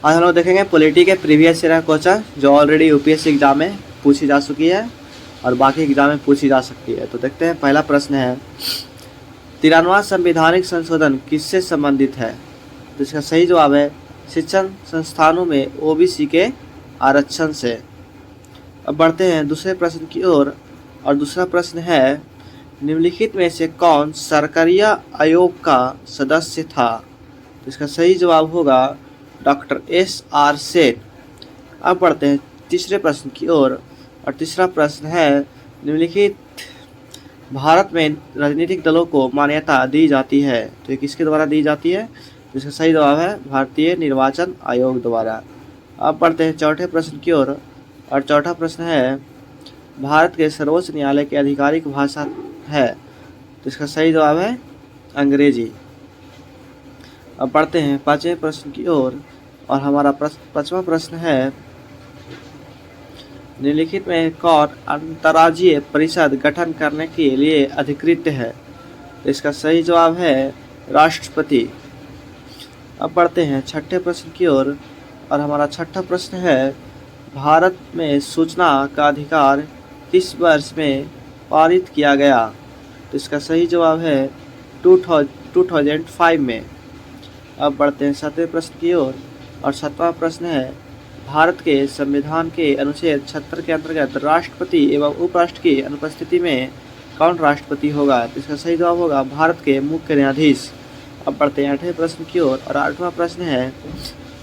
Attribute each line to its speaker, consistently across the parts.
Speaker 1: आज हम लोग देखेंगे पॉलिटी के प्रीवियस ईयर क्वेश्चन जो ऑलरेडी यूपीएससी एग्जाम में पूछी जा चुकी है और बाकी एग्जाम में पूछी जा सकती है। तो देखते हैं, पहला प्रश्न है 93वां संवैधानिक संशोधन किससे संबंधित है? तो इसका सही जवाब है शिक्षण संस्थानों में ओबीसी के आरक्षण से। अब बढ़ते हैं दूसरे प्रश्न की ओर और दूसरा प्रश्न है निम्नलिखित में से कौन सरकारिया आयोग का सदस्य था? तो इसका सही जवाब होगा डॉक्टर SR सेन। अब बढ़ते हैं तीसरे प्रश्न की ओर और तीसरा प्रश्न है निम्नलिखित भारत में राजनीतिक दलों को मान्यता दी जाती है तो ये किसके द्वारा दी जाती है? जिसका सही जवाब है भारतीय निर्वाचन आयोग द्वारा। अब बढ़ते हैं चौथे प्रश्न की ओर और चौथा प्रश्न है भारत के सर्वोच्च न्यायालय की आधिकारिक भाषा है तो इसका सही जवाब है अंग्रेजी। अब बढ़ते हैं पांचवें प्रश्न की ओर और हमारा पांचवा प्रश्न है निम्नलिखित में कौन अंतर्राज्यीय परिषद गठन करने के लिए अधिकृत है? तो इसका सही जवाब है राष्ट्रपति। अब बढ़ते हैं छठे प्रश्न की ओर और हमारा छठा प्रश्न है भारत में सूचना का अधिकार किस वर्ष में पारित किया गया? तो इसका सही जवाब है 2005 में। अब बढ़ते हैं सातवें प्रश्न की ओर और सातवां प्रश्न है भारत के संविधान के अनुच्छेद 76 के अंतर्गत राष्ट्रपति एवं उपराष्ट्रपति की अनुपस्थिति में कौन राष्ट्रपति होगा? तो इसका सही जवाब होगा भारत के मुख्य न्यायाधीश। अब बढ़ते हैं आठवें प्रश्न की ओर और आठवां प्रश्न है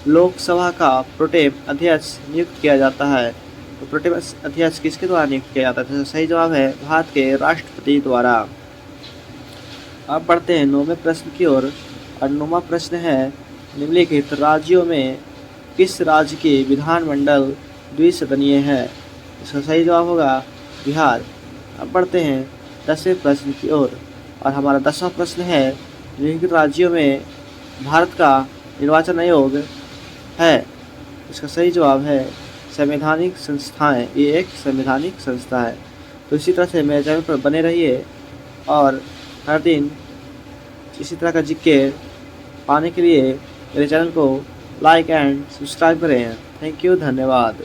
Speaker 1: लोकसभा का प्रोटेम अध्यक्ष नियुक्त किया जाता है तो प्रोटेम अध्यक्ष किसके द्वारा नियुक्त किया जाता है? तो सही जवाब है भारत के राष्ट्रपति द्वारा। अब बढ़ते हैं नौवें प्रश्न की ओर और नौवां प्रश्न है निम्नलिखित राज्यों में किस राज्य की विधानमंडल द्विसदनीय है? इसका सही जवाब होगा बिहार। अब बढ़ते हैं 10वें प्रश्न की ओर और हमारा 10वां प्रश्न है निम्नलिखित राज्यों में भारत का निर्वाचन आयोग है। इसका सही जवाब है संवैधानिक संस्थाएं। ये एक संवैधानिक संस्था है। तो इसी तरह से मेरे चैनल पर बने रहिए और हर दिन इसी तरह का जीके पाने के लिए मेरे चैनल को लाइक एंड सब्सक्राइब करें। थैंक यू, धन्यवाद।